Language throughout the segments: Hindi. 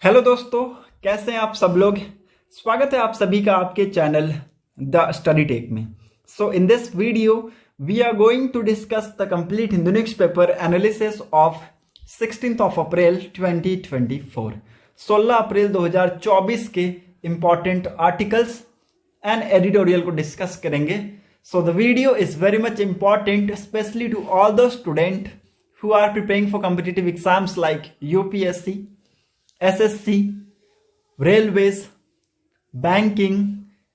हेलो दोस्तों, कैसे हैं आप सब लोग। स्वागत है आप सभी का आपके चैनल द स्टडी टेक में। So in this video we are going to discuss the complete Hindu newspaper analysis of 16th of April 2024। 16 अप्रैल 2024 के इंपॉर्टेंट आर्टिकल्स एंड एडिटोरियल को डिस्कस करेंगे। So the video is very much important specially to all the student who are preparing for competitive exams like UPSC, SSC, railways, banking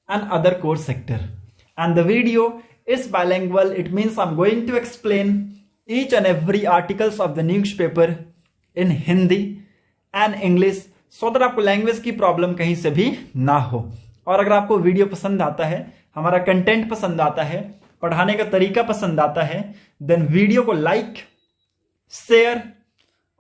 and other core sector. And the video is bilingual. It means I'm going to explain each and every articles of the newspaper in Hindi and English so that आपको लैंग्वेज की प्रॉब्लम कहीं से भी ना हो। और अगर आपको वीडियो पसंद आता है, हमारा कंटेंट पसंद आता है, पढ़ाने का तरीका पसंद आता है, देन वीडियो को लाइक, शेयर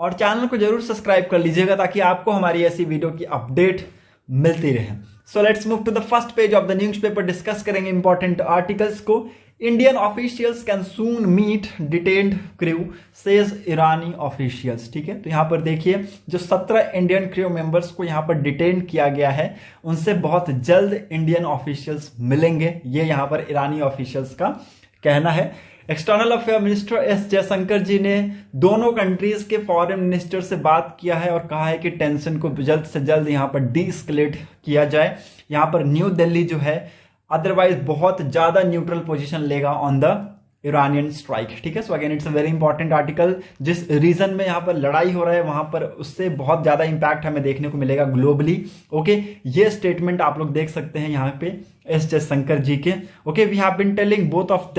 और चैनल को जरूर सब्सक्राइब कर लीजिएगा ताकि आपको हमारी ऐसी वीडियो की अपडेट मिलती रहे। So let's move to the first page of the newspaper. Discuss करेंगे इंपॉर्टेंट आर्टिकल्स को। Indian officials can soon meet detained crew says ईरानी ऑफिशियल्स। ठीक है, तो यहां पर देखिए जो 17 इंडियन क्रू मेंबर्स को यहां पर डिटेन किया गया है उनसे बहुत जल्द इंडियन ऑफिशियल्स मिलेंगे, ये यहां पर ईरानी ऑफिशियल्स का कहना है। External affair minister S Jaishankar ji ने दोनों कंट्रीज के फॉरेन मिनिस्टर से बात किया है और कहा है कि टेंशन को जल्द से जल्द यहां पर डीएस्केलेट किया जाए। यहां पर न्यू दिल्ली जो है अदरवाइज बहुत ज्यादा न्यूट्रल पोजीशन लेगा ऑन द ईरानियन स्ट्राइक। ठीक है, so again it's a very important article. जिस रीजन में यहां पर लड़ाई हो रहा है वहां पर उससे बहुत ज्यादा इंपैक्ट हमें देखने को मिलेगा ग्लोबली। ओके, ये स्टेटमेंट आप लोग देख सकते हैं यहां पे एस जयशंकर जी के। Okay, we have been telling both of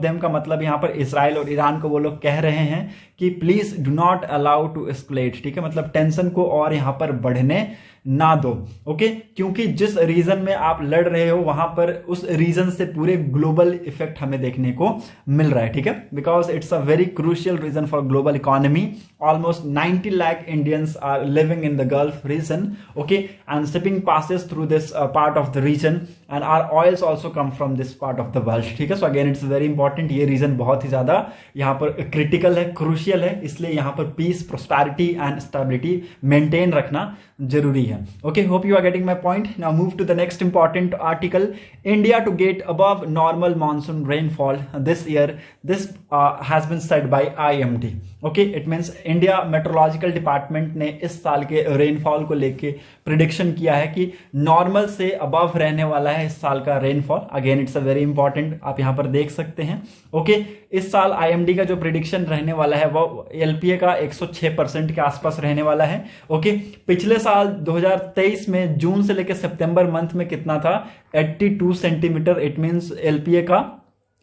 them का मतलब यहां पर इसराइल और ईरान को वो लोग कह रहे हैं कि please do not allow to escalate. ठीक है, मतलब टेंशन को और यहां पर बढ़ने ना दो। ओके, क्योंकि जिस रीजन में आप लड़ रहे हो वहां पर उस रीजन से पूरे ग्लोबल इफेक्ट हमें देखने को मिल रहा है। ठीक है, because it's a very crucial region for global economy. Almost 90 lakh Indians are living in the Gulf region. Okay, and shipping passes through this part of the region and are oils also come from this part of the world. ठीक है, so again it's very important. ये रीजन बहुत ही ज्यादा यहाँ पर क्रिटिकल है, क्रूशियल है, इसलिए यहाँ पर peace, prosperity and stability maintain रखना जरूरी है। Okay, hope you are getting my point. Now move to the next important article. India to get above normal monsoon rainfall this year, this has been said by IMD। Okay, it means India meteorological department ने इस साल के रेनफॉल को लेके प्रिडिक्शन किया है कि नॉर्मल से अबव रहने वाला है इस साल का rainfall. Again it's a very important, आप यहां पर देख सकते हैं। ओके, इस साल IMD का जो प्रिडिक्शन रहने वाला है वो LPA का 106% के आसपास रहने वाला है। ओके, पिछले साल 2023 में जून से लेकर सितंबर मंथ में कितना था? 82 सेंटीमीटर। इट मींस LPA का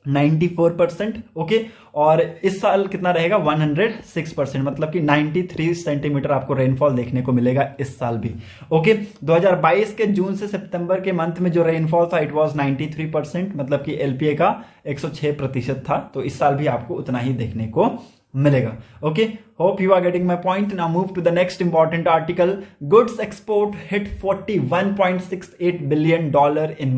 94%। ओके, और इस साल कितना रहेगा? 106%, मतलब कि 93 सेंटीमीटर आपको रेनफॉल देखने को मिलेगा इस साल भी। ओके, 2022 के जून से सितंबर के मंथ में जो रेनफॉल था इट वाज 93%, मतलब कि LPA का 106% था। तो इस साल भी आपको उतना ही देखने को मिलेगा। Okay, hope you are getting my point. Now move to the next important article. Goods export hit $41.68 billion in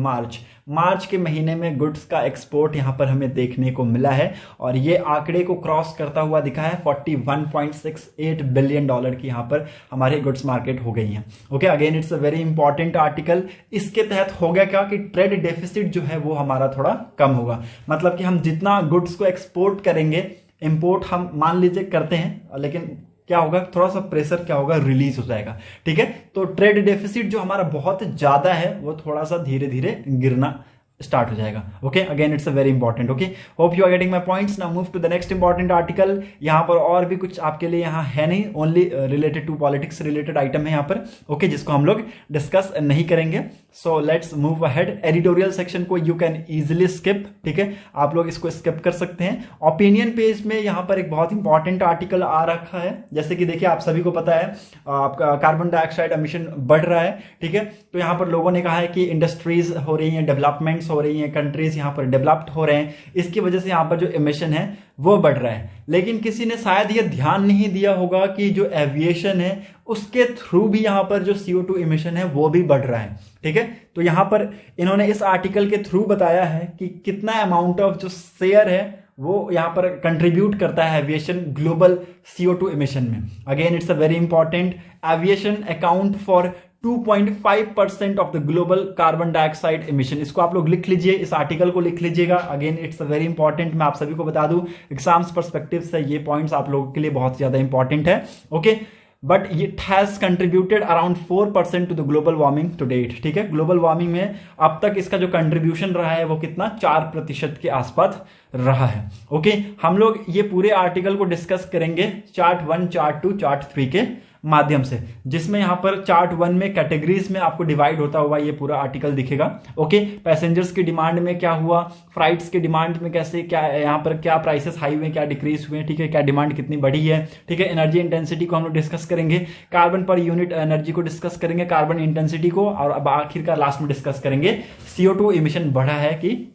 March के महीने में गुड्स का एक्सपोर्ट यहां पर हमें देखने को मिला है और ये आंकड़े को क्रॉस करता हुआ दिखा है। $41.68 बिलियन की यहां पर हमारे गुड्स मार्केट हो गई है। Okay, again it's a very important article. इसके तहत हो गया क्या कि ट्रेड डेफिसिट जो है वो हमारा थोड़ा कम होगा, मतलब कि हम जितना गुड्स को एक्सपोर्ट करेंगे, इंपोर्ट हम मान लीजिए करते हैं, लेकिन क्या होगा, थोड़ा सा प्रेशर क्या होगा, रिलीज हो जाएगा। ठीक है, तो ट्रेड डेफिसिट जो हमारा बहुत ज्यादा है वो थोड़ा सा धीरे धीरे गिरना स्टार्ट हो जाएगा। Okay, again it's a very important. Okay, hope you are getting my points. Now move to the next important article. यहां पर और भी कुछ आपके लिए यहां है नहीं, only related to politics related item है यहां पर। ओके, जिसको हम लोग डिस्कस नहीं करेंगे। सो let's move ahead. Editorial section को यू कैन इजिली स्किप। ठीक है, आप लोग इसको स्किप कर सकते हैं। ओपिनियन पेज में यहां पर एक बहुत इंपॉर्टेंट आर्टिकल आ रखा है। जैसे कि देखिए, आप सभी को पता है आपका कार्बन डाइऑक्साइड एमिशन बढ़ रहा है। ठीक है, तो यहां पर लोगों ने कहा है कि इंडस्ट्रीज हो रही हैं, डेवलपमेंट्स हो रही हैं, कंट्रीज यहां पर डेवलप्ड हो रहे हैं, इसकी वजह से यहां पर जो इमिशन है वो बढ़ रहा है। लेकिन किसी ने शायद ये ध्यान नहीं दिया होगा कि जो एविएशन है उसके थ्रू भी यहां पर जो CO2 इमिशन है वो भी बढ़ रहा है। ठीक है, तो यहां पर इन्होंने इस आर्टिकल के थ्रू बताया है कि कितना अमाउंट ऑफ जो शेयर है वो यहाँ पर कंट्रीब्यूट करता है एविएशन ग्लोबल CO2 इमिशन में। Again it's a very important, aviation account for 2.5% of the global carbon dioxide emission. इसको आप लोग लिख लीजिए, इस आर्टिकल को लिख लीजिएगा। Again it's a very important, मैं आप सभी को बता दूं एग्जाम्स पर्सपेक्टिव से ये पॉइंट्स आप लोगों के लिए बहुत ज्यादा इंपॉर्टेंट है। Okay, but it has contributed around 4% to the global warming to date. ठीक है, ग्लोबल वार्मिंग में अब तक इसका जो कंट्रीब्यूशन रहा है वो कितना 4% के आसपास रहा है। ओके, हम लोग ये पूरे आर्टिकल को डिस्कस करेंगे चार्ट 1, चार्ट 2, चार्ट 3 के माध्यम से, जिसमें यहां पर चार्ट 1 में कैटेगरीज में आपको डिवाइड होता हुआ ये पूरा आर्टिकल दिखेगा। ओके, पैसेंजर्स की डिमांड में क्या हुआ, फ्लाइट्स की डिमांड में कैसे, क्या यहां पर क्या प्राइसेस हाई हुए, क्या डिक्रीज हुए, ठीक है, क्या डिमांड कितनी बढ़ी है, ठीक है, एनर्जी इंटेंसिटी को हम लोग डिस्कस करेंगे, कार्बन पर यूनिट एनर्जी को डिस्कस करेंगे, कार्बन इंटेंसिटी को, और अब आखिरकार लास्ट में डिस्कस करेंगे CO2 इमिशन बढ़ा है कि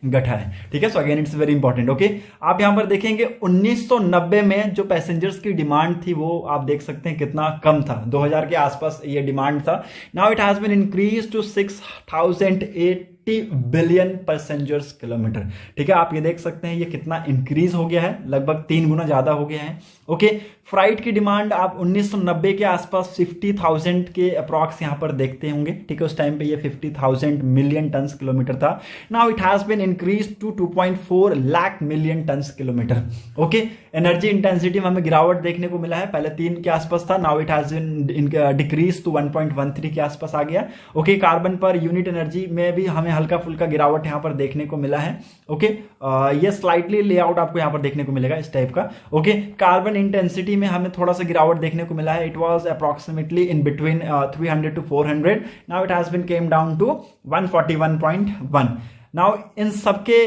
घटा है। ठीक है, so again it's very important. Okay, आप यहां पर देखेंगे 1990 में जो पैसेंजर्स की डिमांड थी वो आप देख सकते हैं कितना कम था, 2000 के आसपास ये डिमांड था। Now it has been increase to 6080 billion passengers kilometre. ठीक है, आप ये देख सकते हैं ये कितना इंक्रीज हो गया है, लगभग 3 गुना ज्यादा हो गया है। ओके, फ्लाइट की डिमांड आप 1990 के आसपास 50,000 के अप्रॉक्स यहां पर देखते होंगे। ठीक है, उस टाइम पे ये 50,000 मिलियन टन किलोमीटर था। Now it has been increase to 2.4 lakh million tonne kilometre. Okay, energy intensity में हमें गिरावट देखने को मिला है, पहले 3 के आसपास था, now it has been decrease to 1.13 के आसपास आ गया। Okay, carbon per unit energy में भी हमें हल्का फुल्का गिरावट यहां पर देखने को मिला है। ओके, ये स्लाइटली लेआउट आपको यहां पर देखने को मिलेगा इस टाइप का। ओके, कार्बन इंटेंसिटी में हमें थोड़ा सा गिरावट देखने को मिला है, it was approximately in between 300 to 400, now it has been came down to 141.1। नाउ इन सबके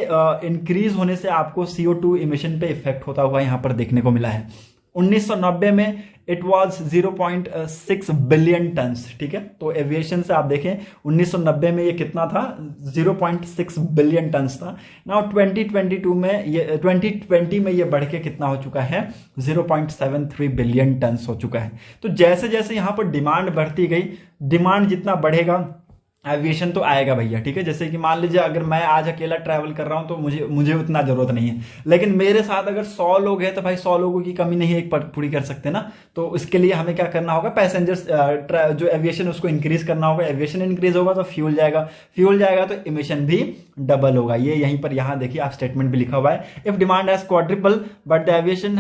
इंक्रीज होने से आपको CO2 इमिशन पे इफेक्ट होता हुआ यहां पर देखने को मिला है। 1990 में इट वाज 0.6 बिलियन टन्स। ठीक है, तो एविएशन से आप देखें 1990 में ये कितना था, 0.6 बिलियन टन्स था। नाउ 2020 में ये बढ़ के कितना हो चुका है, 0.73 बिलियन टन्स हो चुका है। तो जैसे जैसे यहां पर डिमांड बढ़ती गई, डिमांड जितना बढ़ेगा एविएशन तो आएगा भैया। ठीक है, जैसे कि मान लीजिए अगर मैं आज अकेला ट्रैवल कर रहा हूं तो मुझे उतना जरूरत नहीं है, लेकिन मेरे साथ अगर 100 लोग हैं तो भाई 100 लोगों की कमी नहीं एक पूरी कर सकते ना। तो इसके लिए हमें क्या करना होगा, पैसेंजर्स जो एविएशन उसको इंक्रीज करना होगा। एविएशन इंक्रीज होगा तो फ्यूल जाएगा तो इमिशन भी डबल होगा। ये यहीं पर यहाँ देखिए आप स्टेटमेंट भी लिखा हुआ है, if demand has quadruple but the aviation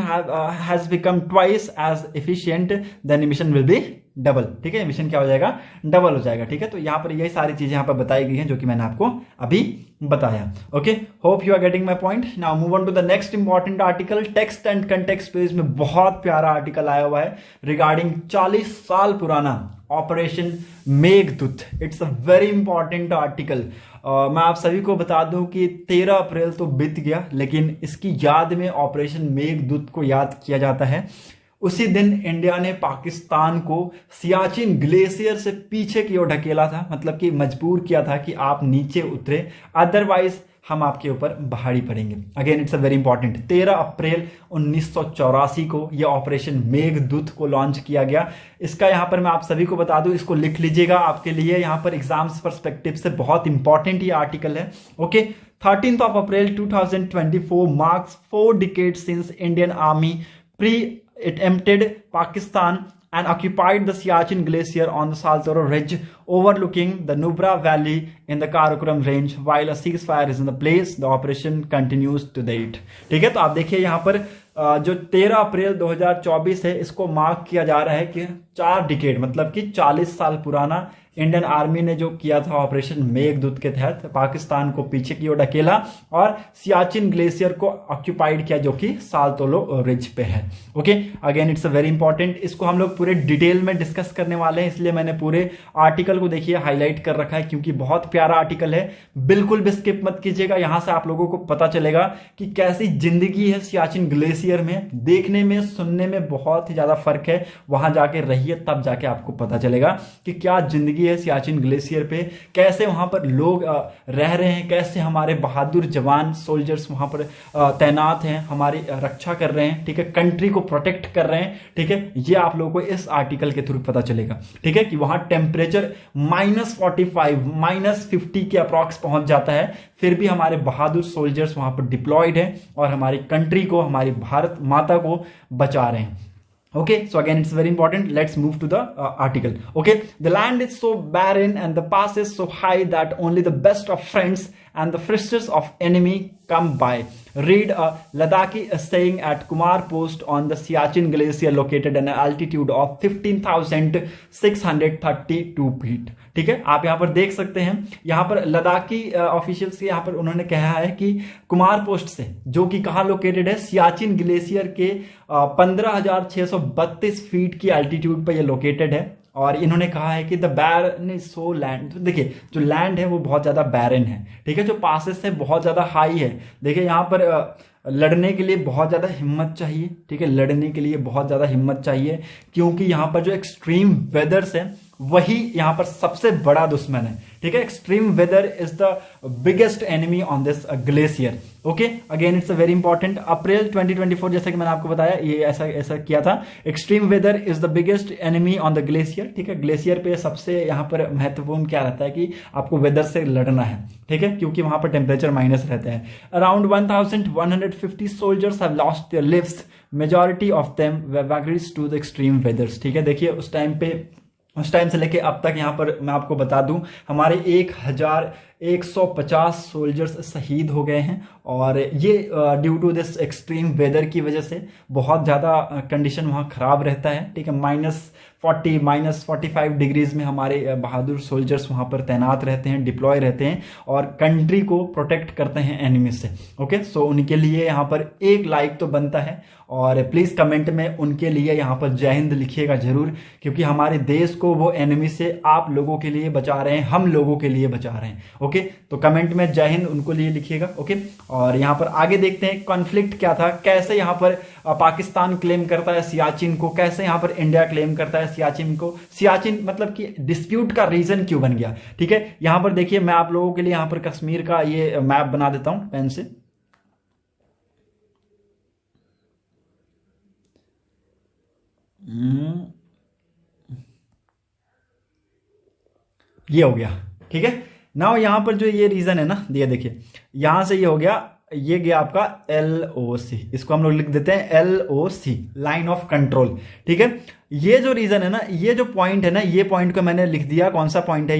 has become twice as efficient then emission will be double. ठीक है, इमिशन क्या हो जाएगा, डबल हो जाएगा। ठीक है, तो यहां पर यही सारी चीजें यहां पर बताई गई हैं जो कि मैंने आपको अभी बताया। Okay, hope you are getting my point. Now move on to the next important article, text and context page में बहुत प्यारा आर्टिकल आया हुआ है रिगार्डिंग 40 साल पुराना operation Meghdoot. It's a very important article. मैं आप सभी को बता दूं कि 13 अप्रैल तो बीत गया, लेकिन इसकी याद में ऑपरेशन मेघदूत को याद किया जाता है। उसी दिन इंडिया ने पाकिस्तान को सियाचिन ग्लेशियर से पीछे की ओर ढकेला था, मतलब कि मजबूर किया था कि आप नीचे उतरे, अदरवाइज हम आपके ऊपर भारी पड़ेंगे। Again it's a very important, 13 अप्रैल 1984 को यह ऑपरेशन मेघदूत को लॉन्च किया गया। इसका यहां पर मैं आप सभी को बता दूं, इसको लिख लीजिएगा, आपके लिए यहां पर एग्जाम्स पर्सपेक्टिव से बहुत इंपॉर्टेंट ये आर्टिकल है। Okay, 13th of April 2024 marks 4 decades since Indian Army pre-empted Pakistan and occupied the Siachen Glacier on the Saltoro Ridge overlooking the Nubra Valley in the Karakoram range. While a ceasefire is in the place, the operation continues to date. ठीक है, तो आप देखिए यहाँ पर जो 13 अप्रैल 2024 है, इसको मार्क किया जा रहा है कि 4 डिकेड मतलब कि 40 साल पुराना इंडियन आर्मी ने जो किया था ऑपरेशन मेघदूत के तहत पाकिस्तान को पीछे की ओर ढकेला और सियाचिन ग्लेशियर को ऑक्यूपाइड किया जो कि साल्तोरो रिज पे है। Okay, again it's a very important, इसको हम लोग पूरे डिटेल में डिस्कस करने वाले हैं, इसलिए मैंने पूरे आर्टिकल को देखिए हाईलाइट कर रखा है क्योंकि बहुत प्यारा आर्टिकल है। बिल्कुल भी स्किप मत कीजिएगा, यहां से आप लोगों को पता चलेगा कि कैसी जिंदगी है सियाचिन ग्लेशियर में। देखने में सुनने में बहुत ही ज्यादा फर्क है, वहां जाके रहिए तब जाके आपको पता चलेगा कि क्या जिंदगी है सियाचिन ग्लेशियर पे, कैसे वहां पर लोग रह रहे हैं, कैसे हमारे बहादुर जवान सोल्जर्स वहां पर तैनात हैं, हमारी रक्षा कर रहे हैं, ठीक है, कंट्री को प्रोटेक्ट कर रहे हैं, ठीक है। ये आप लोगों को इस आर्टिकल के थ्रू पता चलेगा, ठीक है, कि वहां टेम्परेचर -45 -50 के अप्रॉक्स पहुंच जाता है, फिर भी हमारे बहादुर सोल्जर्स वहां पर डिप्लॉयड हैं और हमारी कंट्री को, हमारी भारत माता को बचा रहे हैं। Okay, so again it's very important. Let's move to the article. Okay, the land is so barren and the pass is so high that only the best of friends and the freshest of enemy come by. Read a Ladakhi saying at Kumar Post on the Siachen Glacier located at an altitude of 15,632 feet. ठीक है, आप यहाँ पर देख सकते हैं, यहाँ पर लद्दाखी ऑफिशियल्स यहाँ पर उन्होंने कहा है कि कुमार पोस्ट से, जो कि कहाँ लोकेटेड है, सियाचिन ग्लेशियर के 15,632 फीट की एल्टीट्यूड पर ये लोकेटेड है। और इन्होंने कहा है कि the barren is so land, तो देखिए जो लैंड है वो बहुत ज्यादा बैरन है, ठीक है, जो पासेस है बहुत ज्यादा हाई है। देखिए यहाँ पर लड़ने के लिए बहुत ज्यादा हिम्मत चाहिए, ठीक है, लड़ने के लिए बहुत ज्यादा हिम्मत चाहिए, क्योंकि यहाँ पर जो एक्सट्रीम वेदर्स है वही यहाँ पर सबसे बड़ा दुश्मन है, ठीक है। Extreme weather is the biggest enemy on this glacier. Okay, again it's a very important. अप्रैल 2024, जैसे कि मैंने आपको बताया, ये ऐसा किया था। Extreme weather is the biggest enemy on the glacier, ठीक है। ग्लेशियर पे सबसे यहाँ पर महत्वपूर्ण क्या रहता है कि आपको वेदर से लड़ना है, ठीक है, क्योंकि वहां पर टेम्परेचर माइनस रहते हैं। Around 1150 soldiers have lost their lives, majority of them vagaries to the extreme weathers, ठीक है। देखिए उस टाइम से लेके अब तक यहाँ पर मैं आपको बता दूं, हमारे 1150 सोल्जर्स शहीद हो गए हैं, और ये due to this extreme weather की वजह से बहुत ज़्यादा कंडीशन वहाँ खराब रहता है, ठीक है। -40 -45 डिग्रीज में हमारे बहादुर सोल्जर्स वहाँ पर तैनात रहते हैं, डिप्लॉय रहते हैं, और कंट्री को प्रोटेक्ट करते हैं एनिमी से। ओके, सो उनके लिए यहाँ पर एक लाइक तो बनता है, और प्लीज कमेंट में उनके लिए यहाँ पर जय हिंद लिखिएगा जरूर, क्योंकि हमारे देश को वो एनिमी से आप लोगों के लिए बचा रहे हैं, हम लोगों के लिए बचा रहे हैं। ओके, तो कमेंट में जय हिंद उनको लिए लिखिएगा। ओके, और यहाँ पर आगे देखते हैं कॉन्फ्लिक्ट क्या था, कैसे यहाँ पर पाकिस्तान क्लेम करता है सियाचिन को, कैसे यहाँ पर इंडिया क्लेम करता है सियाचिन को। सियाचिन मतलब कि डिस्प्यूट का रीजन क्यों बन गया, ठीक है। यहाँ पर देखिए मैं आप लोगों के लिए यहाँ पर कश्मीर का ये मैप बना देता हूं पेन से। ये हो गया, ठीक है। नाउ यहां पर जो ये रीजन है ना, ये देखिए यहां से ये हो गया, ये गया आपका LOC, इसको हम लोग लिख देते हैं LOC, लाइन ऑफ कंट्रोल, ठीक है। ये जो रीजन है ना, ये जो पॉइंट है ना, ये पॉइंट को मैंने लिख दिया, कौन सा पॉइंट है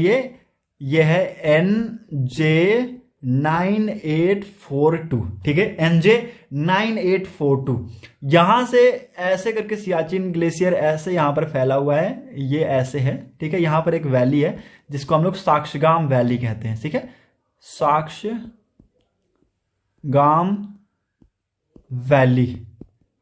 ये है NJ9842, ठीक है, NJ9842। यहां से ऐसे करके सियाचिन ग्लेशियर ऐसे यहां पर फैला हुआ है, ये ऐसे है, ठीक है। यहां पर एक वैली है जिसको हम लोग साक्षगाम वैली कहते हैं, ठीक है, साक्षगाम वैली,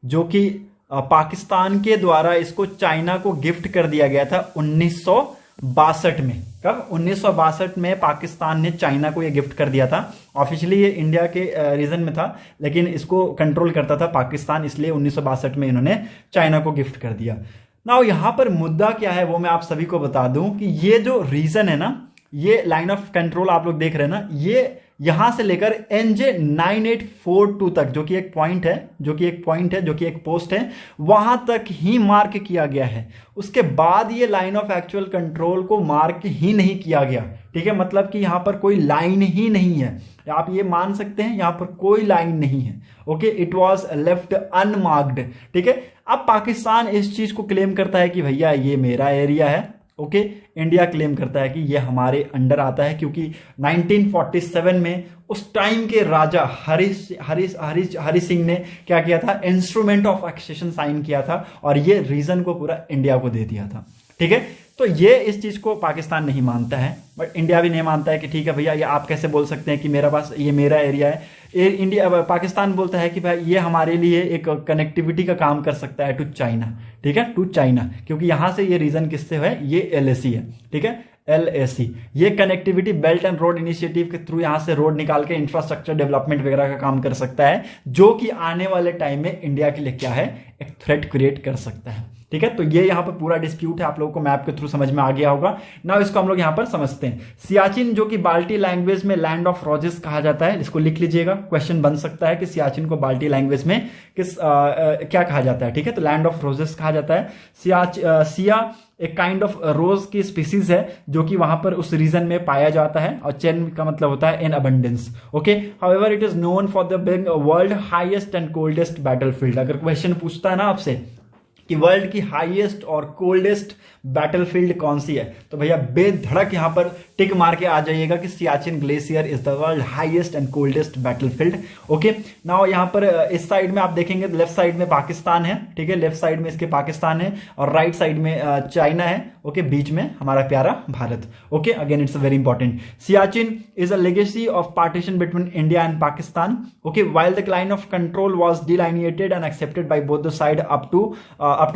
जो कि पाकिस्तान के द्वारा इसको चाइना को गिफ्ट कर दिया गया था 1962 में। कब? 1962 में पाकिस्तान ने चाइना को ये गिफ्ट कर दिया था। ऑफिशियली ये इंडिया के रीजन में था, लेकिन इसको कंट्रोल करता था पाकिस्तान, इसलिए 1962 में इन्होंने चाइना को गिफ्ट कर दिया। नाउ यहां पर मुद्दा क्या है वो मैं आप सभी को बता दूं कि ये जो रीजन है ना, ये लाइन ऑफ कंट्रोल आप लोग देख रहे हैं ना, ये यहां से लेकर NJ9842 तक, जो कि एक पॉइंट है, जो कि एक पोस्ट है, वहां तक ही मार्क किया गया है। उसके बाद ये लाइन ऑफ एक्चुअल कंट्रोल को मार्क ही नहीं किया गया, ठीक है। मतलब कि यहां पर कोई लाइन ही नहीं है, आप ये मान सकते हैं, यहां पर कोई लाइन नहीं है। Okay, it was left unmarked, ठीक है। अब पाकिस्तान इस चीज को क्लेम करता है कि भैया ये मेरा एरिया है। ओके, इंडिया क्लेम करता है कि ये हमारे अंडर आता है, क्योंकि 1947 में उस टाइम के राजा हरि सिंह ने क्या किया था, इंस्ट्रूमेंट ऑफ एक्सेशन साइन किया था, और ये रीजन को पूरा इंडिया को दे दिया था, ठीक है। तो ये इस चीज को पाकिस्तान नहीं मानता है, बट इंडिया भी नहीं मानता है कि ठीक है भैया, ये आप कैसे बोल सकते हैं कि मेरा पास ये मेरा एरिया है। पाकिस्तान बोलता है कि भाई ये हमारे लिए एक कनेक्टिविटी का काम कर सकता है टू चाइना, ठीक है, टू चाइना, क्योंकि यहां से ये रीजन किससे है, ये LAC है, ठीक है, LAC। ये connectivity belt and road initiative के थ्रू यहां से रोड निकाल के इंफ्रास्ट्रक्चर डेवलपमेंट वगैरह का काम कर सकता है, जो कि आने वाले टाइम में इंडिया के लिए क्या है, एक थ्रेट क्रिएट कर सकता है। ठीक है, तो ये यहाँ पर पूरा डिस्प्यूट है, आप लोगों को मैप के थ्रू समझ में आ गया होगा ना। इसको हम लोग यहाँ पर समझते हैं। सियाचिन जो कि बाल्टी लैंग्वेज में लैंड ऑफ रोजेस कहा जाता है, इसको लिख लीजिएगा, क्वेश्चन बन सकता है कि सियाचिन को बाल्टी लैंग्वेज में क्या कहा जाता है। ठीक है, तो लैंड ऑफ रोजेस कहा जाता है। सिया एक काइंड ऑफ रोज की स्पीसीज है जो कि वहां पर उस रीजन में पाया जाता है, और चेन का मतलब होता है in abundance. Okay, however it is known for the big world highest and coldest battlefield. अगर क्वेश्चन पूछता है ना आपसे कि वर्ल्ड की हाईएस्ट और कोल्डेस्ट बैटलफील्ड कौन सी है, तो भैया बेधड़क यहां पर टिक मार के आ जाइएगा कि Siachen glacier is the world highest and coldest battlefield. Okay, now यहां पर इस साइड में आप देखेंगे लेफ्ट साइड में पाकिस्तान है, ठीक है, लेफ्ट साइड में इसके पाकिस्तान है, और राइट साइड में चाइना है। ओके, बीच में हमारा प्यारा भारत। Okay, again it's very important. Siachen is a legacy of partition between India and Pakistan. Okay, while the line of control was delineated and accepted by both the side up to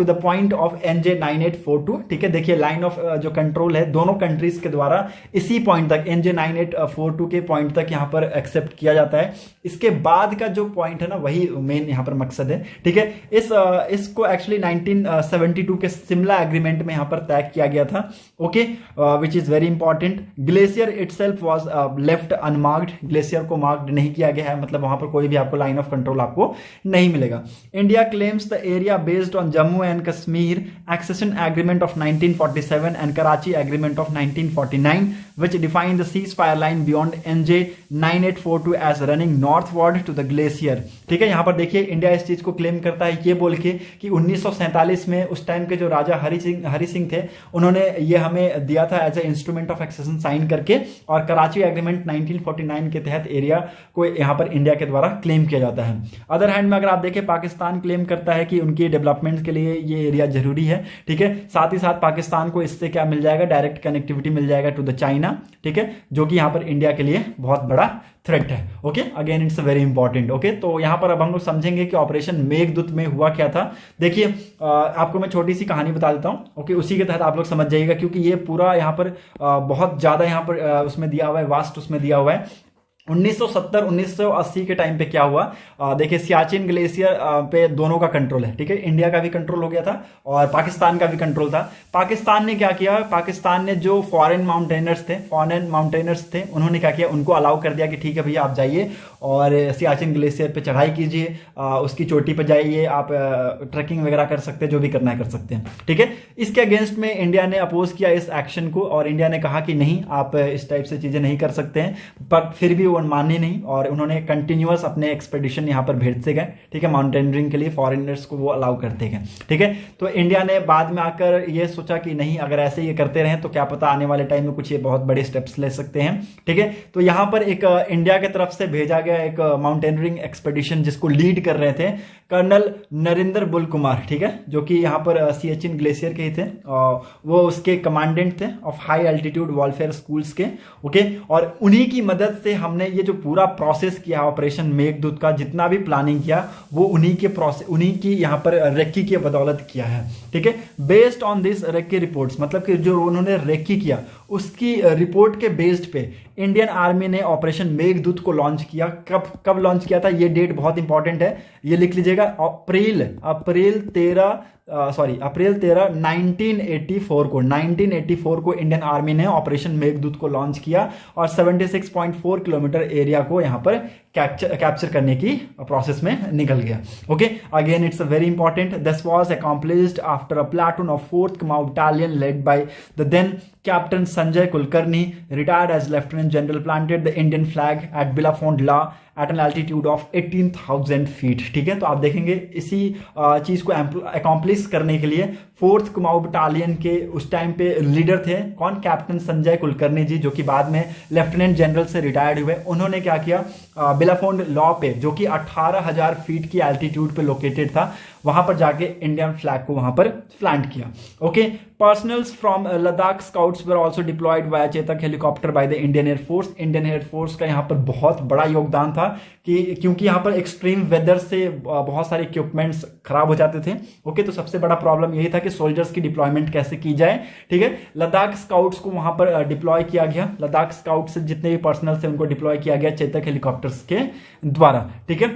the point of NJ 9842। ठीक है, देखिए लाइन ऑफ जो कंट्रोल है दोनों कंट्रीज के द्वारा इसी पॉइंट तक NJ 9842 के पॉइंट तक यहां पर एक्सेप्ट किया जाता है। इसके बाद का जो पॉइंट है ना वही मेन यहां पर मकसद है। ठीक है, इसको एक्चुअली 1972 के शिमला एग्रीमेंट में यहां पर तय किया गया था। Okay, which is very important. Glacier itself was left unmarked, glacier को मार्क्ड नहीं किया गया है, मतलब वहां पर कोई भी आपको लाइन ऑफ कंट्रोल आपको नहीं मिलेगा। India claims the area based on Jammu and Kashmir accession agreement of 1947 and Karachi agreement of 1949 which defined the ceasefire line beyond NJ 9842 as running northward to the glacier। ठीक है, यहां पर देखिए इंडिया इस चीज को क्लेम करता है ये बोल के कि 1947 में उस टाइम के जो राजा हरि सिंह थे उन्होंने ये हमें दिया था as a instrument of accession sign करके, और कराची एग्रीमेंट 1949 के तहत एरिया को यहां पर इंडिया के द्वारा क्लेम किया जाता है। अदर हैंड में अगर आप देखें पाकिस्तान क्लेम करता है कि उनकी डेवलपमेंट के लिए ये एरिया जरूरी है। ठीक है, साथ ही साथ पाकिस्तान को इससे क्या मिल जाएगा, डायरेक्ट कनेक्टिविटी मिल जाएगा टू द चाइना। ठीक है, जो कि यहां पर इंडिया के लिए बहुत बड़ा थ्रेट है। Okay, again it's very important. Okay, तो यहां पर अब हम लोग समझेंगे कि ऑपरेशन मेघदूत में हुआ क्या था। देखिए आपको मैं छोटी सी कहानी बता देता हूं। ओके, उसी के तहत आप लोग समझ जाइएगा, क्योंकि ये पूरा यहां पर बहुत ज्यादा यहां पर उसमें दिया हुआ है, वास्ट उसमें दिया हुआ है। 1970-1980 के टाइम पे क्या हुआ, देखिए सियाचिन ग्लेशियर पे दोनों का कंट्रोल है। ठीक है, इंडिया का भी कंट्रोल हो गया था और पाकिस्तान का भी कंट्रोल था। पाकिस्तान ने क्या किया, पाकिस्तान ने जो फॉरेन माउंटेनर्स थे उन्होंने क्या किया, उनको अलाउ कर दिया कि ठीक है भैया आप जाइए और सियाचिन ग्लेशियर पे चढ़ाई कीजिए, उसकी चोटी पे जाइए, आप ट्रैकिंग वगैरह कर सकते हैं, जो भी करना है कर सकते हैं। ठीक है, इसके अगेंस्ट में इंडिया ने अपोज किया इस एक्शन को, और इंडिया ने कहा कि नहीं आप इस टाइप से चीजें नहीं कर सकते हैं, पर फिर भी माने नहीं, और उन्होंने कंटिन्यूअस अपने एक्सपेडिशन यहां पर भेजते गए। ठीक है, माउंटेनियरिंग के लिए फॉरेनर्स को वो अलाउ करते गए। ठीक है, तो इंडिया ने बाद में आकर ये सोचा कि नहीं अगर ऐसे ये करते रहे तो क्या पता आने वाले टाइम में कुछ ये बहुत बड़े स्टेप्स ले सकते हैं। ठीक है, तो यहां पर एक इंडिया की तरफ से भेजा गया एक माउंटेनियरिंग एक्सपेडिशन जिसको लीड कर रहे थे कर्नल नरेंद्र बुल कुमार। ठीक है, जो कि यहां पर सियाचिन ग्लेशियर के ही थे, वो उसके कमांडेंट थे of high altitude warfare schools के। ओके, और उन्हीं की मदद से हमने ये जो पूरा प्रोसेस किया ऑपरेशन मेघदूत का, जितना भी प्लानिंग किया वो उन्हीं की यहां पर रेक्की की बदौलत किया है। ठीक है, बेस्ड ऑन दिस रेक्की रिपोर्ट्स, मतलब कि जो उन्होंने रेक्की किया उसकी रिपोर्ट के बेस्ड पे इंडियन आर्मी ने ऑपरेशन मेघदूत को लॉन्च किया। कब लॉन्च किया था, ये डेट बहुत इंपॉर्टेंट है, ये लिख लीजिएगा। अप्रैल 13 1984 को इंडियन आर्मी ने ऑपरेशन मेघदूत को लॉन्च किया और 76.4 किलोमीटर एरिया को यहां पर कैप्चर करने की प्रोसेस में निकल गया। Okay, again it's very important. This was accomplished after a platoon of 4th command battalion led by the then captain Sanjay Kulkarni, retired as lieutenant general, planted the Indian flag at Bilafond La at an altitude of 18,000 feet. ठीक है, तो आप देखेंगे इसी चीज को अकॉम्प्लिश करने के लिए 4th कुमाऊं बटालियन के उस टाइम पे लीडर थे कौन, कैप्टन संजय कुलकर्णी जी, जो कि बाद में लेफ्टिनेंट जनरल से रिटायर्ड हुए। उन्होंने क्या किया, बिलाफोंड लॉ पे जो कि 18,000 फीट की एल्टीट्यूड पे लोकेटेड था, वहां पर जाके इंडियन फ्लैग को वहां पर प्लांट किया। Okay, personnels from Ladakh scouts were also deployed via Chetak helicopter by the Indian air force. Indian air force का यहां पर बहुत बड़ा योगदान था क्योंकि यहां पर एक्सट्रीम वेदर से बहुत सारे इक्विपमेंट्स खराब हो जाते थे। ओके, तो सबसे बड़ा प्रॉब्लम यही था कि सोल्जर्स की डिप्लॉयमेंट कैसे की जाए। ठीक है, लद्दाख स्काउट्स को वहां पर डिप्लॉय किया गया, लद्दाख स्काउट्स जितने भी पर्सनल थे उनको डिप्लॉय किया गया चेतक हेलीकॉप्टर्स के द्वारा। ठीक है,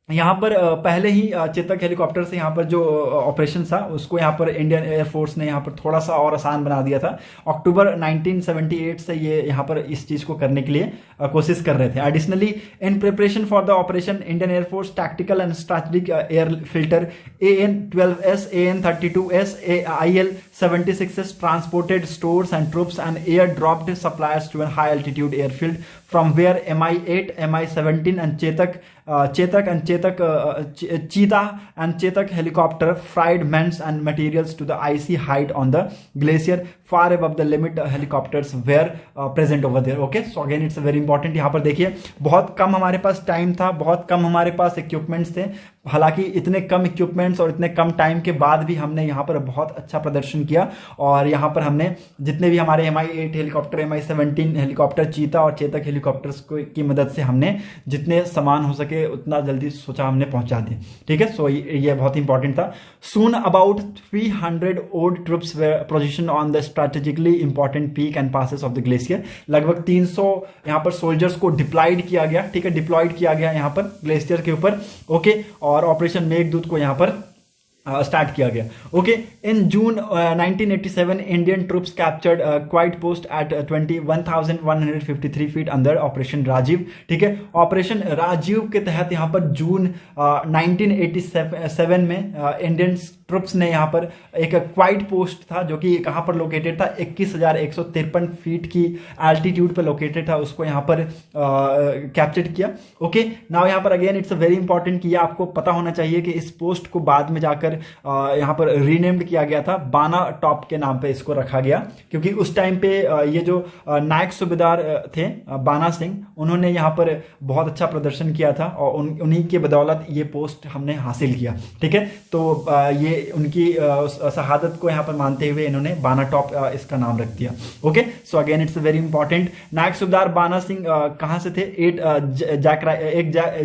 यहाँ पर पहले ही चेतक हेलीकॉप्टर से यहाँ पर जो ऑपरेशन था उसको यहाँ पर इंडियन एयरफोर्स ने यहाँ पर थोड़ा सा और आसान बना दिया था। अक्टूबर 1978 से ये यहाँ पर इस चीज को करने के लिए कोशिश कर रहे थे। Additionally in preparation for the operation Indian air force tactical and strategic air filter AN-12S, AN-32S, IL-76S transported stores and troops and air-dropped supplies to a high-altitude airfield from where Mi-8, Mi-17 and Cheetah and Chetak helicopter fried men and materials to the icy height on the glacier far above the limit helicopters were present over there. Okay, so again it's very important। यहाँ पर देखिए बहुत कम हमारे पास टाइम था, बहुत कम हमारे पास इक्विपमेंट्स थे। हालांकि इतने कम इक्विपमेंट्स और इतने कम टाइम के बाद भी हमने यहाँ पर बहुत अच्छा प्रदर्शन किया और यहाँ पर हमने जितने भी हमारे Mi-8 हेलीकॉप्टर, Mi-17 हेलीकॉप्टर, चीता और चेतक हेलीकॉप्टर्स की मदद से हमने जितने सामान हो सके उतना जल्दी सोचा हमने पहुंचा दिए। ठीक है, सो ये बहुत इंपॉर्टेंट था। सून about 300 odd troops were positioned on the strategically important peak and passes of the glacier। लगभग 300 यहाँ पर सोल्जर्स को डिप्लॉयड किया गया। ठीक है, डिप्लॉयड किया गया यहाँ पर ग्लेशियर के ऊपर। ओके, और ऑपरेशन मेघदूत को यहाँ पर स्टार्ट किया गया। Okay, in June 1987 Indian troops captured Quaid post at 21,153 feet under operation Rajiv. ठीक है, ऑपरेशन राजीव के तहत यहाँ पर जून 1987 में इंडियन ट्रूप्स ने यहाँ पर एक क्वाइट पोस्ट था जो कि कहाँ पर लोकेटेड था, 21,153 फीट की एल्टीट्यूड पर लोकेटेड था, उसको यहाँ पर कैप्चर किया। ओके, नाउ यहाँ पर अगेन इट्स वेरी इंपॉर्टेंट कि ये आपको पता होना चाहिए कि इस पोस्ट को बाद में जाकर यहाँ पर रीनेम्ड किया गया था, बाना टॉप के नाम पे इसको रखा गया, क्योंकि उस टाइम पे ये जो नायक सूबेदार थे बाना सिंह, उन्होंने यहाँ पर बहुत अच्छा प्रदर्शन किया था और उन्हीं के बदौलत ये पोस्ट हमने हासिल किया। ठीक है, तो ये उनकी शहादत को यहाँ पर मानते हुए इन्होंने बाना टॉप इसका नाम रख दिया। Okay, so again it's very important. Naik Subedar Bana Singh कहाँ से थे?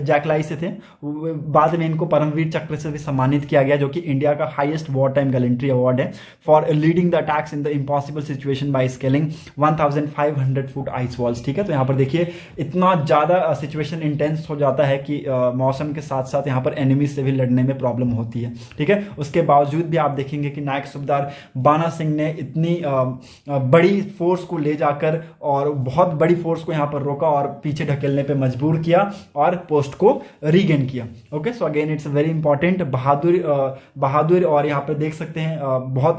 जैकलाई से थे। बाद में इनको परमवीर चक्र से भी सम्मानित किया गया, जो कि इंडिया का highest war time gallantry award है for leading the attacks in the impossible situation by scaling 1500 foot ice walls. ठीक है, तो यहाँ पर देखिए इतना ज्यादा सिचुएशन इंटेंस हो जाता है कि मौसम के साथ साथ यहाँ पर एनिमी से भी लड़ने में प्रॉब्लम होती है। ठीक है, उसके बावजूद भी आप देखेंगे कि नायक सूबेदार बाना सिंह ने इतनी बड़ी फोर्स को ले जाकर और बहुत बड़ी फोर्स को यहाँ पर रोका और पीछे ढकेलने पे मजबूर किया और पोस्ट को रीगेन किया। Okay, so again it's very important. बहादुर और यहाँ पे देख सकते हैं बहुत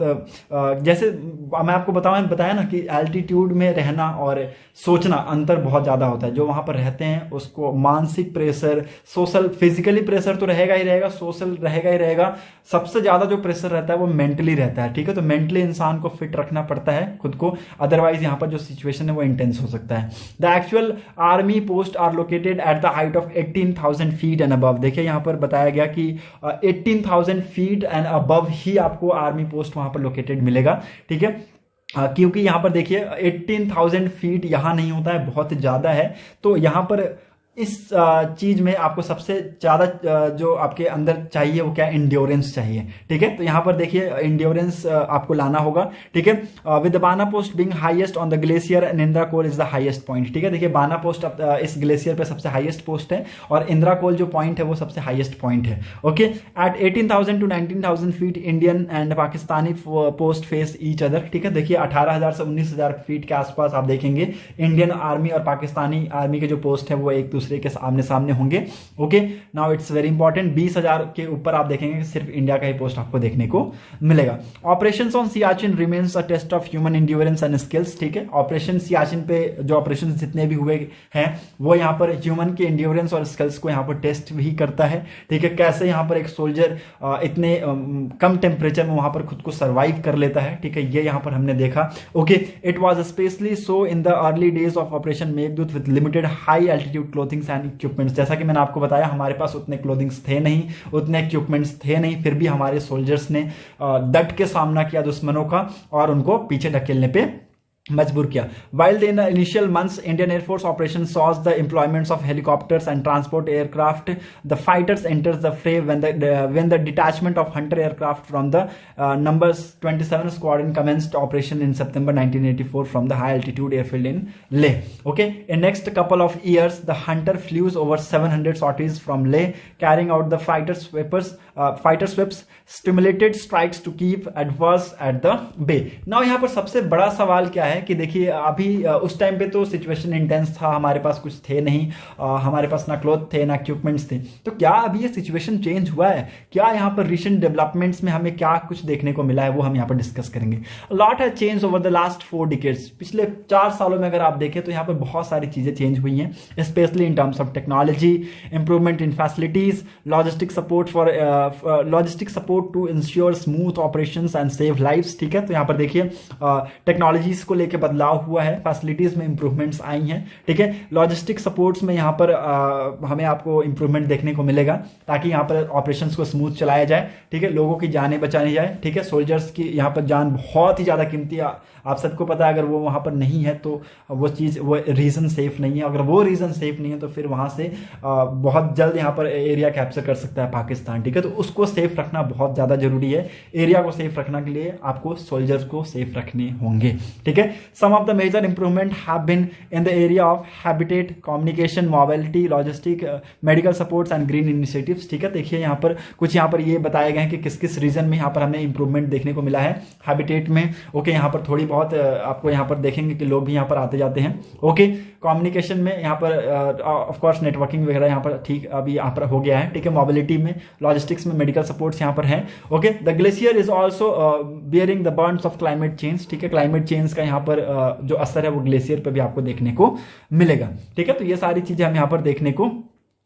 जैसे मैं आपको बताया ना कि एल्टीट्यूड में रहना और सोचना अंतर बहुत ज्यादा होता है। जो वहां पर रहते हैं उसको मानसिक प्रेशर, सोशल, फिजिकली प्रेशर तो रहेगा ही रहेगा, सोशल रहेगा ही रहेगा, सबसे ज्यादा जो प्रेशर रहता है वो मेंटली रहता है। ठीक है, तो मेंटली इंसान को फिट रखना पड़ता है खुद को, अदरवाइज यहाँ पर जो सिचुएशन है वो इंटेंस हो सकता है। The actual army post are located at the height of 18,000 feet and above. देखिए यहाँ पर बताया गया कि 18,000 फीट एंड अबव ही आपको आर्मी पोस्ट वहां पर लोकेटेड मिलेगा। ठीक है, क्योंकि यहां पर देखिए 18,000 फीट यहां नहीं होता है, बहुत ज्यादा है। तो यहां पर इस चीज में आपको सबसे ज्यादा जो आपके अंदर चाहिए वो क्या, इंड्योरेंस चाहिए। ठीक है, तो यहां पर देखिए इंड्योरेंस आपको लाना होगा। ठीक है, with Bana post being highest on the glacier and Indira col is the highest point. ठीक है, देखिए बाना पोस्ट इस ग्लेशियर पे सबसे हाईएस्ट पोस्ट है और इंदिरा कोल जो पॉइंट है वो सबसे हाईएस्ट पॉइंट है। Okay, at 18,000 to 19,000 feet Indian and Pakistani post face each other. ठीक है, देखिए 18,000 से 19,000 फीट के आसपास आप देखेंगे इंडियन आर्मी और पाकिस्तानी आर्मी के जो पोस्ट है वो एक दूसरे के आमने सामने होंगे। Okay, now it's very important. 20,000 के ऊपर आप देखेंगे कि सिर्फ इंडिया का ही पोस्ट आपको देखने को मिलेगा। Operations on Siachen remains a test of human endurance and skills. ठीक है, ऑपरेशन सियाचिन पे जो ऑपरेशन जितने भी हुए हैं वो यहाँ पर ह्यूमन के एंड्योरेंस और स्किल्स को यहाँ पर टेस्ट भी करता है। ठीक है, कैसे यहाँ पर एक सोल्जर इतने कम टेम्परेचर में वहां पर खुद को सर्वाइव कर लेता है। ठीक है, ये यहाँ पर हमने देखा। Okay, it was specially so in the early days of operation Meghdoot with limited high altitude clothings and equipments. जैसा कि मैंने आपको बताया हमारे पास उतने क्लोथिंग्स थे नहीं, उतने इक्विपमेंट्स थे नहीं, फिर भी हमारे सोल्जर्स ने डट के सामना किया दुश्मनों का और उनको पीछे ढकेलने पे मजबूर किया। While in the initial months, Indian Air Force operations saw the employments of helicopters and transport aircraft. The fighters enters the fray when the detachment of Hunter aircraft from the numbers 27 squadron commenced operation in September 1984 from the high altitude airfield in Leh. Okay, in next couple of years, the Hunter flew over 700 sorties from Leh, carrying out the fighter sweeps, stimulated strikes to keep adverse at the bay. Now यहाँ पर सबसे बड़ा सवाल क्या है कि देखिए अभी उस टाइम पे तो सिचुएशन इंटेंस था, हमारे पास कुछ थे नहीं, हमारे पास ना क्लोथ थे ना इक्विपमेंट्स थे, तो क्या अभी ये सिचुएशन चेंज हुआ है? क्या यहाँ पर रिसेंट डेवलपमेंट्स में हमें क्या कुछ देखने को मिला है, वो हम यहाँ पर डिस्कस करेंगे। Lot has change over the last 4 decades. पिछले 4 सालों में अगर आप देखें तो यहाँ पर बहुत सारी चीजें चेंज हुई हैं, specially in terms of technology, improvement in facilities, logistic support to ensure smooth operations and save lives. ठीक है, तो यहाँ पर देखिए टेक्नोलॉजीज को लेके बदलाव हुआ है, फैसिलिटीज में इंप्रूवमेंट्स आई हैं। ठीक है, लॉजिस्टिक सपोर्ट्स में यहाँ पर हमें आपको इंप्रूवमेंट देखने को मिलेगा ताकि यहाँ पर ऑपरेशंस को स्मूथ चलाया जाए। ठीक है, लोगों की जानें बचानी जाए। ठीक है, सोल्जर्स की यहाँ पर जान बहुत ही ज्यादा कीमती है, आप सबको पता है। अगर वो वहां पर नहीं है तो वो रीजन सेफ नहीं है। अगर वो रीजन सेफ नहीं है तो फिर वहां से बहुत जल्द यहाँ पर एरिया कैप्चर कर सकता है पाकिस्तान। ठीक है, तो उसको सेफ रखना बहुत ज्यादा जरूरी है। एरिया को सेफ रखने के लिए आपको सोल्जर्स को सेफ रखने होंगे। ठीक है, some of the major improvement have been in the area of habitat, communication, mobility, logistic, medical supports and green initiatives. ठीक है, देखिए यहाँ पर कुछ यहाँ पर ये बताए गए हैं कि किस किस रीजन में यहाँ पर हमें इंप्रूवमेंट देखने को मिला है। हैबिटेट में ओके, यहाँ पर थोड़ी बहुत आपको यहाँ पर देखेंगे कि लोग भी यहाँ पर आते जाते हैं। ओके, कम्युनिकेशन में यहाँ पर ऑफ कोर्स नेटवर्किंग वगैरह यहाँ पर ठीक अभी यहाँ पर हो गया है। ठीक है, मोबिलिटी में, लॉजिस्टिक्स में, मेडिकल सपोर्ट्स यहाँ पर हैं। Okay, the glacier is also bearing the Burns of climate change. ठीक है, क्लाइमेट चेंज का यहाँ पर जो असर है वो ग्लेशियर पर भी आपको देखने को मिलेगा। ठीक है, तो ये सारी चीजें हम यहाँ पर देखने को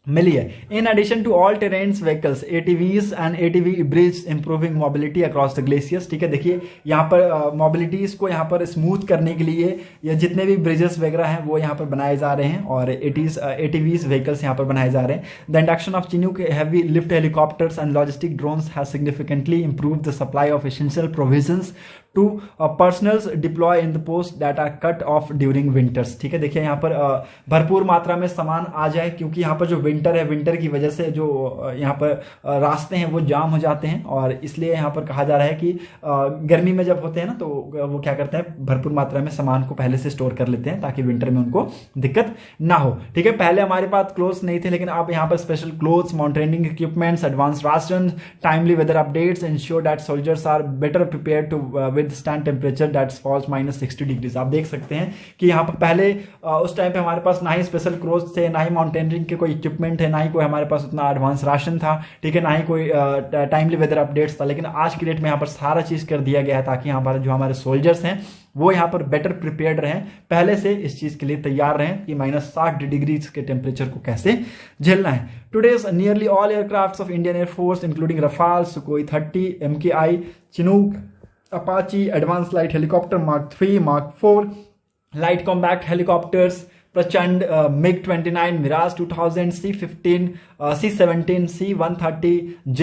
मिली है। In addition to all terrains vehicles, ATVs and ATV bridge improving mobility across the glaciers. ठीक है, देखिए यहाँ पर मोबिलिटीज को यहाँ पर स्मूथ करने के लिए या जितने भी ब्रिजेस वगैरह हैं वो यहाँ पर बनाए जा रहे हैं और एटीवीज व्हीकल्स यहाँ पर बनाए जा रहे हैं। The induction of Chinook heavy lift helicopters and logistic drones has significantly improved the supply of essential provisions to personnels deploy in the post that are cut off during winters. ठीक है, देखिए यहाँ पर भरपूर मात्रा में सामान आ जाए, क्योंकि यहाँ पर जो विंटर है, विंटर की वजह से जो यहाँ पर रास्ते हैं वो जाम हो जाते हैं और इसलिए यहाँ पर कहा जा रहा है कि गर्मी में जब होते हैं ना तो वो क्या करते हैं, भरपूर मात्रा में सामान को पहले से स्टोर कर लेते हैं ताकि विंटर में उनको दिक्कत ना हो। ठीक है, पहले हमारे पास क्लोथ्स नहीं थे, लेकिन अब यहाँ पर special clothes, mountaining equipments, advance ration, timely weather updates ensure that soldiers are better prepare to withstand temperature that falls -60 degrees. आप देख सकते हैं कि यहाँ पर पहले उस टाइम पे हमारे पास ना ही स्पेशल क्लोथ्स थे, ना ही माउंटेनियरिंग के कोई इक्विपमेंट है, ना ही कोई हमारे पास उतना एडवांस राशन था। ठीक है, ना ही कोई टाइमली वेदर अपडेट्स था, लेकिन आज की डेट में यहाँ पर सारा चीज कर दिया गया है ताकि यहाँ पर जो हमारे सोल्जर्स हैं वो यहाँ पर बेटर प्रिपेयर्ड रहें, पहले से इस चीज के लिए तैयार रहें कि -60 डिग्री के टेम्परेचर को कैसे झेलना है। Today's nearly all aircrafts of Indian air force including Rafale, Sukhoi 30, MKI, Chinook, Apache, advance light helicopter Mark 3, Mark 4, light combat helicopters Prachand, MiG-29, Mirage 2000, C-15, C-17, C-130J,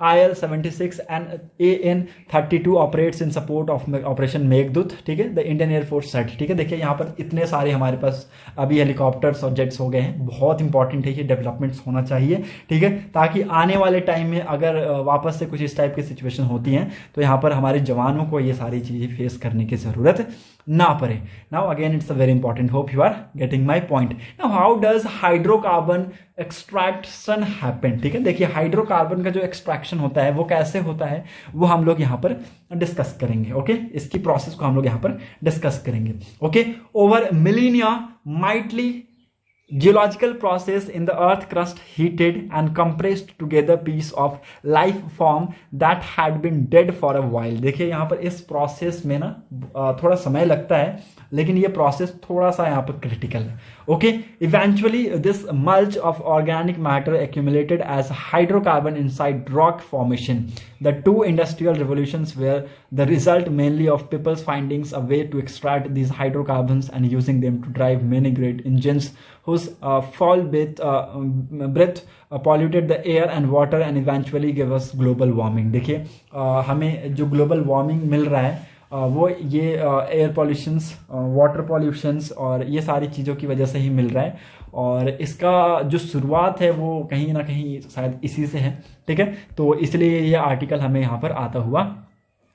IL-76 and AN-32 operates in support of operation Meghdoot. ठीक है, द इंडियन एयरफोर्स सेट। ठीक है, देखिए यहाँ पर इतने सारे हमारे पास अभी हेलीकॉप्टर्स और जेट्स हो गए हैं। बहुत इंपॉर्टेंट है ये डेवलपमेंट्स होना चाहिए। ठीक है, ताकि आने वाले टाइम में अगर वापस से कुछ इस टाइप की सिचुएशन होती हैं तो यहाँ पर हमारे जवानों को ये सारी चीजें फेस करने की जरूरत ना पड़े। Now again it's a very important, hope you are getting my point. Now how does hydrocarbon extraction happen. ठीक है, देखिए हाइड्रोकार्बन का जो एक्सट्रैक्शन होता है वो कैसे होता है वो हम लोग यहाँ पर डिस्कस करेंगे। ओके, इसकी प्रोसेस को हम लोग यहाँ पर डिस्कस करेंगे। Okay, over Melania mightily geological process in the earth crust heated and compressed together piece of life form that had been dead for a while। देखिए यहाँ पर इस प्रोसेस में ना थोड़ा समय लगता है, लेकिन ये प्रोसेस थोड़ा सा यहाँ पर क्रिटिकल है। Okay, eventually this mulch of organic matter accumulated as hydrocarbon inside rock formation। The two industrial revolutions were the result mainly of people's findings a way to extract these hydrocarbons and using them to drive many great engines whose foul breath polluted the air and water and eventually gave us global warming। देखिए हमें जो ग्लोबल वार्मिंग मिल रहा है वो ये एयर पॉल्यूशंस, वाटर पॉल्यूशंस और ये सारी चीज़ों की वजह से ही मिल रहा है। और इसका जो शुरुआत है वो कहीं ना कहीं शायद इसी से है, ठीक है। तो इसलिए ये आर्टिकल हमें यहाँ पर आता हुआ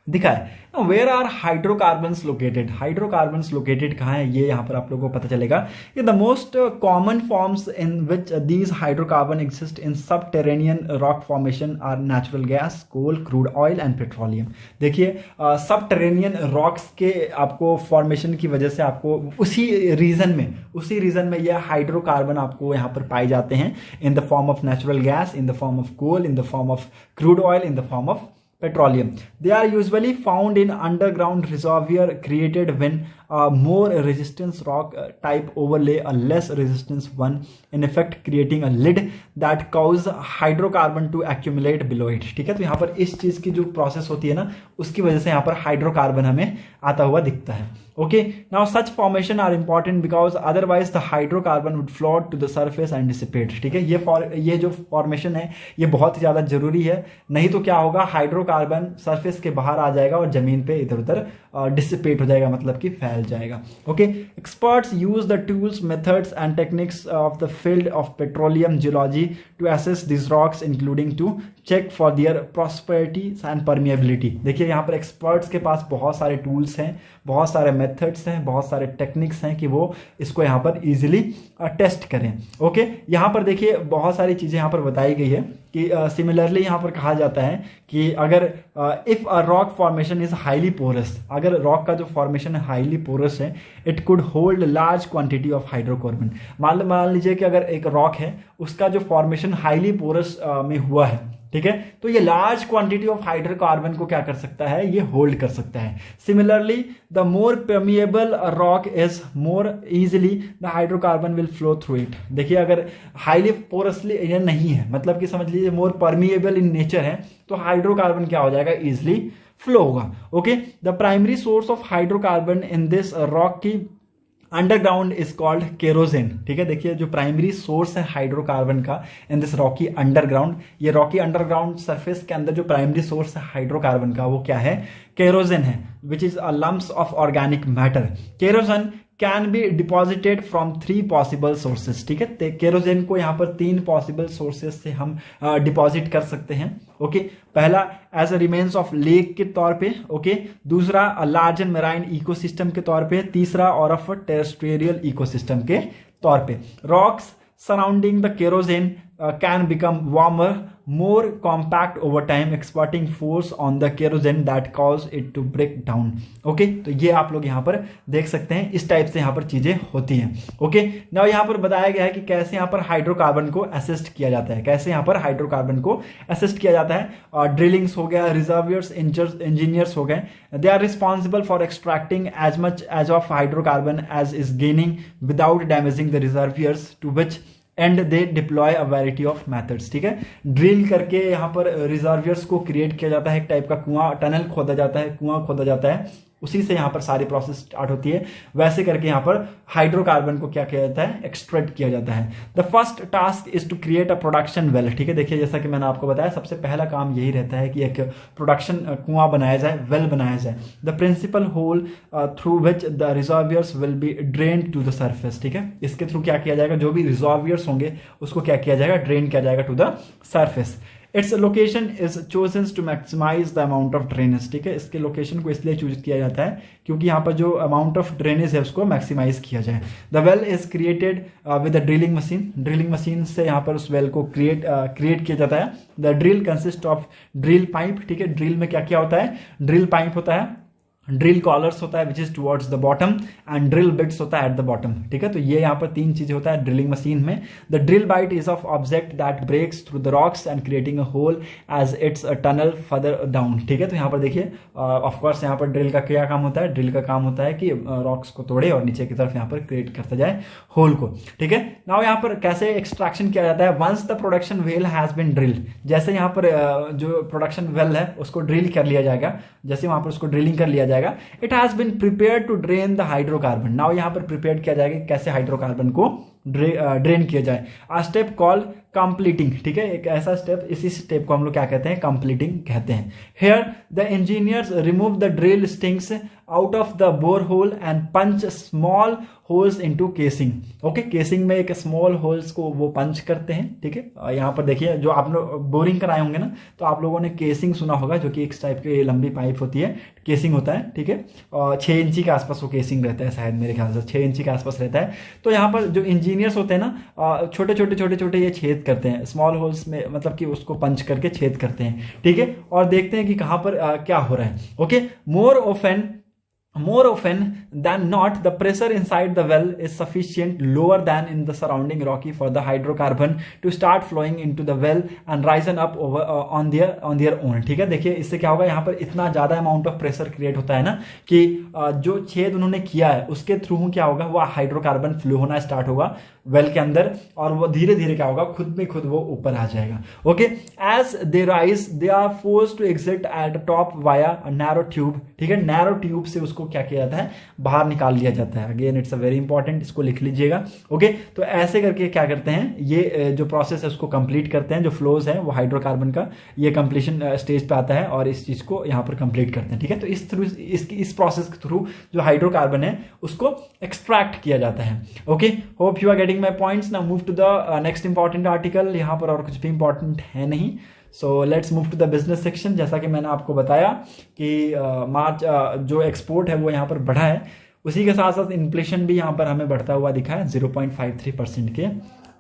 दिखा है। Where are hydrocarbons located, hydrocarbons located कहाँ है ये यहाँ पर आप लोगों को पता चलेगा। ये the most common forms in which these hydrocarbon exist in subterranean rock formation are natural gas, coal, crude oil and petroleum. देखिए सबटेरेनियन रॉक्स के आपको फॉर्मेशन की वजह से आपको उसी रीजन में ये हाइड्रोकार्बन आपको यहाँ पर पाए जाते हैं in the form of natural gas, in the form of coal, in the form of crude oil, in the form of petroleum. They are usually found in underground reservoir created when a more resistance rock type overlay a less resistance one, in effect creating a lid that cause hydrocarbon to accumulate below it. ठीक है, तो यहाँ पर इस चीज की जो प्रोसेस होती है ना, उसकी वजह से यहाँ पर हाइड्रोकार्बन हमें आता हुआ दिखता है। Okay, now such formation are important because otherwise the hydrocarbon would float to the surface and dissipate. ठीक है, ये जो फॉर्मेशन है ये बहुत ही ज्यादा जरूरी है, नहीं तो क्या होगा, हाइड्रोकार्बन सरफेस के बाहर आ जाएगा और जमीन पे इधर उधर डिसिपेट हो जाएगा, मतलब कि फैल जाएगा। Okay, experts use the tools, methods and techniques of the field of petroleum geology to assess this rocks including to check for their prosperity and permeability. देखिए यहाँ पर एक्सपर्ट्स के पास बहुत सारे टूल्स हैं, बहुत सारे मेथड्स हैं, बहुत सारे टेक्निक्स हैं कि वो इसको यहाँ पर इजीली टेस्ट करें। ओके, यहाँ पर देखिए बहुत सारी चीजें यहाँ पर बताई गई है कि सिमिलरली यहाँ पर कहा जाता है कि अगर if a rock formation is highly porous, अगर रॉक का जो फॉर्मेशन है हाईली पोरस है, it could hold large quantity of hydrocarbon. मान लीजिए कि अगर एक रॉक है उसका जो फॉर्मेशन हाईली पोरस में हुआ है, ठीक है, तो ये लार्ज क्वांटिटी ऑफ हाइड्रोकार्बन को क्या कर सकता है, ये होल्ड कर सकता है। Similarly the more permeable rock is more easily the hydrocarbon will flow through it. देखिए अगर हाईली पोरसली ये नहीं है, मतलब कि समझ लीजिए मोर परमिएबल इन नेचर है, तो हाइड्रोकार्बन क्या हो जाएगा, इजिली फ्लो होगा। Okay, the primary source of hydrocarbon in this rock की अंडरग्राउंड इज कॉल्ड केरोसिन। ठीक है, देखिए जो प्राइमरी सोर्स है हाइड्रोकार्बन का इन दिस रॉकी अंडरग्राउंड, ये रॉकी अंडरग्राउंड सरफेस के अंदर जो प्राइमरी सोर्स है हाइड्रोकार्बन का वो क्या है, केरोसिन है, which is a lumps of organic matter. Kerosene can be deposited from 3 possible sources. ठीक है, केरोसिन को यहाँ पर 3 पॉसिबल सोर्सेस से हम डिपॉजिट कर सकते हैं। ओके, पहला as a remains of lake के तौर पे, ओके, दूसरा लार्ज एंड मेराइन इकोसिस्टम के तौर पे, तीसरा और ऑफ टेरेस्ट्रियल इकोसिस्टम के तौर पे। Rocks surrounding the kerosene can become warmer, more compact over time, exerting force on the kerosene that cause it to break down. Okay, तो ये आप लोग यहाँ पर देख सकते हैं, इस टाइप से यहाँ पर चीजें होती हैं। ओके, नाउ यहाँ पर बताया गया है कि कैसे यहाँ पर हाइड्रोकार्बन को असिस्ट किया जाता है, कैसे यहाँ पर हाइड्रोकार्बन को असिस्ट किया जाता है। ड्रिलिंग्स हो गया, रिजर्वियर्स इंजीनियर्स हो गए, they are responsible for extracting as much as of hydrocarbon as is gaining without damaging the reservoirs to which end they deploy a variety of methods. ठीक है, ड्रिल करके यहाँ पर रिजर्वियर्स को क्रिएट किया जाता है, एक टाइप का कुआं, टनल खोदा जाता है, कुआं खोदा जाता है, उसी से यहाँ पर सारी प्रोसेस स्टार्ट होती है। वैसे करके यहाँ पर हाइड्रोकार्बन को क्या किया जाता है, एक्सट्रैक्ट किया जाता है। The first task is to create a production well. ठीक है, देखिए जैसा कि मैंने आपको बताया, सबसे पहला काम यही रहता है कि एक प्रोडक्शन कुआं बनाया जाए, वेल बनाया जाए। The principal hole through which the reservoirs will be drain to the surface. ठीक है, इसके थ्रू क्या किया जाएगा, जो भी रिजर्वियर्स होंगे उसको क्या किया जाएगा, ड्रेन किया जाएगा to the surface. Its location is chosen to maximise the amount of drainage. ठीक है, इसके लोकेशन को इसलिए चूज किया जाता है क्योंकि यहाँ पर जो अमाउंट ऑफ ड्रेनेज है उसको मैक्सिमाइज किया जाए। The well is created with the drilling machine. Drilling machine से यहाँ पर उस वेल को क्रिएट किया जाता है। The drill consist of drill pipe. ठीक है, ड्रिल में क्या क्या होता है, ड्रिल पाइप होता है, ड्रिल कॉलर्स होता है which is towards the bottom, and drill bits होता है एट द बॉटम। ठीक है, तो ये यहाँ पर 3 चीजें होता है ड्रिलिंग मशीन में। The drill bite is of object that breaks through the rocks and creating a hole as it's a tunnel further down. ठीक है, तो यहाँ पर देखिए ऑफकोर्स यहाँ पर ड्रिल का क्या काम होता है, ड्रिल का काम होता है कि रॉक्स को तोड़े और नीचे की तरफ यहाँ पर क्रिएट करता जाए होल को। ठीक है, नाउ यहाँ पर कैसे एक्सट्रैक्शन किया जाता है, once the production well has been drill, जैसे यहाँ पर जो प्रोडक्शन वेल है उसको ड्रिल कर लिया जाएगा, जैसे वहां पर उसको ड्रिलिंग कर लिया जाएगा, it has been prepared to drain the hydrocarbon. Now यहाँ पर प्रिपेयर किया जाएगा कैसे हाइड्रोकार्बन को ड्रेन किया जाए। अ स्टेप कॉल्ड कंप्लीटिंग, ठीक है, एक ऐसा स्टेप, इसी स्टेप को हम लोग क्या कहते हैं, कंप्लीटिंग कहते हैं। Here the engineers remove the drill stings out of the bore hole and punch small holes into casing. Okay, casing में एक स्मॉल होल्स को वो पंच करते हैं, ठीक है। यहाँ पर देखिए, जो आप लोग बोरिंग कराए होंगे ना, तो आप लोगों ने केसिंग सुना होगा, जो कि एक टाइप की लंबी पाइप होती है, केसिंग होता है, ठीक है। और 6 इंची के आसपास वो केसिंग रहता है, शायद मेरे ख्याल से 6 इंची के आसपास रहता है। तो यहाँ पर जो इंजीनियर्स होते हैं ना, छोटे छोटे ये छेद करते हैं स्मॉल होल्स में, मतलब कि उसको पंच करके छेद करते हैं, ठीक है, और देखते हैं कि कहाँ पर क्या हो रहा है। Okay, more often than not, the pressure inside the well is sufficient lower than in the surrounding rocky for the hydrocarbon to start flowing into the well and rising up over on their own। ठीक है, देखिए इससे क्या होगा, यहाँ पर इतना ज्यादा अमाउंट ऑफ प्रेशर क्रिएट होता है ना कि जो छेद उन्होंने किया है उसके थ्रू क्या होगा, वो हाइड्रोकार्बन फ्लो होना स्टार्ट होगा वेल के अंदर, और वो धीरे धीरे क्या होगा, खुद में खुद वो ऊपर आ जाएगा। Okay, as they rise they are force to exit at top via narrow tube. ठीक है, नैरो ट्यूब से उसको क्या किया जाता है, बाहर निकाल लिया जाता है। Again it's a very important, इसको लिख लीजिएगा। ओके, तो ऐसे करके क्या करते हैं, ये जो प्रोसेस है उसको कंप्लीट करते हैं। जो फ्लोज है वो हाइड्रोकार्बन का ये कंप्लीशन स्टेज पे आता है और इस चीज को यहाँ पर कंप्लीट करते हैं। ठीक है, तो इस प्रोसेस के थ्रू जो हाइड्रोकार्बन है उसको एक्सट्रैक्ट किया जाता है। Okay, hope you are getting my points. Now move to the next important article. यहाँ पर और कुछ भी इंपॉर्टेंट है नहीं, so let's move to the business section. जैसा कि मैंने आपको बताया कि मार्च जो एक्सपोर्ट है वो यहाँ पर बढ़ा है, उसी के साथ साथ इन्फ्लेशन भी यहाँ पर हमें बढ़ता हुआ दिखा है 0.53% के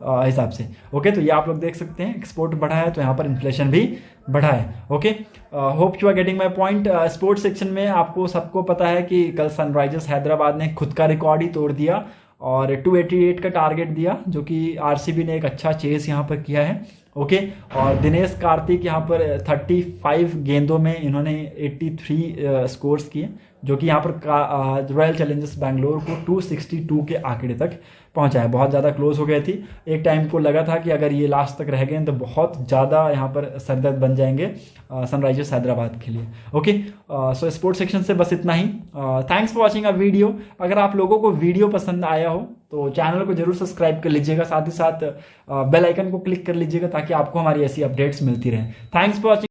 हिसाब से। ओके, तो ये आप लोग देख सकते हैं, एक्सपोर्ट बढ़ा है तो यहाँ पर इन्फ्लेशन भी बढ़ा है। Okay, hope you are getting my point. Sports section में आपको सबको पता है कि कल सनराइजर्स हैदराबाद ने खुद का रिकॉर्ड ही तोड़ दिया और 288 का टारगेट दिया, जो कि आरसीबी ने एक अच्छा चेस यहाँ पर किया है। ओके, और दिनेश कार्तिक यहाँ पर 35 गेंदों में इन्होंने 83 स्कोर्स किए, जो कि यहाँ पर रॉयल चैलेंजर्स बैंगलोर को 262 के आंकड़े तक पहुंचा है। बहुत ज़्यादा क्लोज हो गई थी, एक टाइम को लगा था कि अगर ये लास्ट तक रह गए तो बहुत ज़्यादा यहाँ पर सरदर्द बन जाएंगे सनराइजर्स हैदराबाद के लिए। ओके, सो स्पोर्ट्स सेक्शन से बस इतना ही। Thanks for watching a video. अगर आप लोगों को वीडियो पसंद आया हो तो चैनल को जरूर सब्सक्राइब कर लीजिएगा, साथ ही साथ बेल आइकन को क्लिक कर लीजिएगा ताकि आपको हमारी ऐसी अपडेट्स मिलती रहें। Thanks for watching.